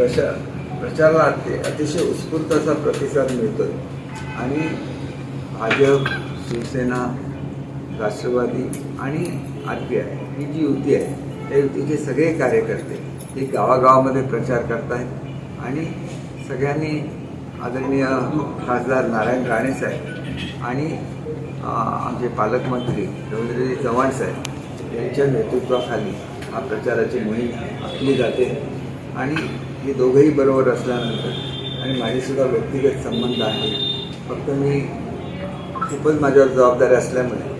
प्रचाराला अतिशय उत्स्फूर्त असा प्रतिसाद मिळतो आणि भाजप, शिवसेना, राष्ट्रवादी आणि RPI ही जी युती आहे त्या युतीचे सगळे कार्यकर्ते हे गावागावामध्ये प्रचार करत आहेत आणि सगळ्यांनी आदरणीय खासदार नारायण राणे साहेब आणि आमचे पालकमंत्री रवींद्रजी चव्हाण साहेब यांच्या नेतृत्वाखाली हा प्रचाराची मोहीम आखली जाते आणि हे दोघंही बरोबर असल्यानंतर आणि माझेसुद्धा व्यक्तिगत संबंध आहे. फक्त मी खूपच माझ्यावर जबाबदारी असल्यामुळे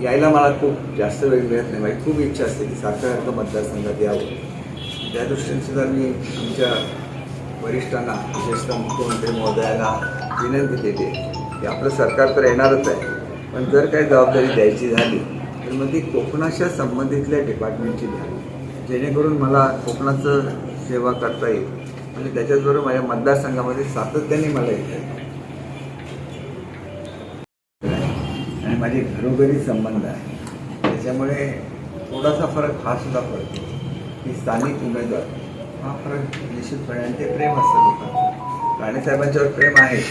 यायला मला खूप जास्त वेळ मिळत नाही. माझी खूप इच्छा असते की सातारा मतदारसंघात यावं. त्या दृष्टीने सुद्धा मी आमच्या वरिष्ठांना विशेषतः मुख्यमंत्री महोदयांना विनंती केली की आपलं सरकार तर येणारच आहे, पण जर काही जबाबदारी द्यायची झाली तर मग ती कोकणाच्या संबंधितल्या डिपार्टमेंटची द्यावी, जेणेकरून मला कोकणाचं सेवा करता येईल. म्हणजे त्याच्याचबरोबर माझ्या मतदारसंघामध्ये सातत्याने मला येतं आणि माझे घरोघरी संबंध आहे. त्याच्यामुळे थोडासा फरक हा सुद्धा पडतो की स्थानिक उमेदवार हा फरक निश्चितपणे आणि ते प्रेम असतं लोकांचं. राणेसाहेबांच्यावर प्रेम आहे,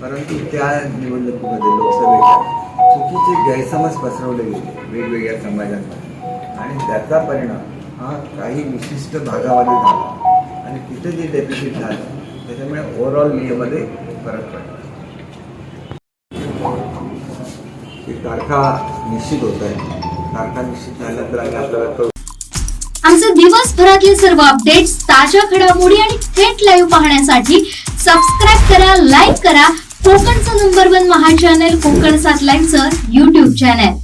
परंतु त्या निवडणुकीमध्ये लोकसभेच्या चुकीचे गैरसमज पसरवले गेले वेगवेगळ्या समाजांमध्ये आणि त्याचा परिणाम हा काही विशिष्ट भागामध्ये झाला आणि तिथे जे डेफिसिट झालं त्याच्यामुळे ओव्हरऑल नियमामध्ये फरक पडला. तारखा निश्चित होत आहे. तारखा निश्चित झाल्यानंतर आम्ही आपल्याला आमचे दिवसभरातले सर्व अपडेट्स, ताज्या घडामोडी आणि थेट लाईव्ह पाहण्यासाठी सबस्क्राईब करा, लाईक करा कोकणचं नंबर 1 महा चॅनल कोकण 7 लाईव्हचं YouTube चॅनल.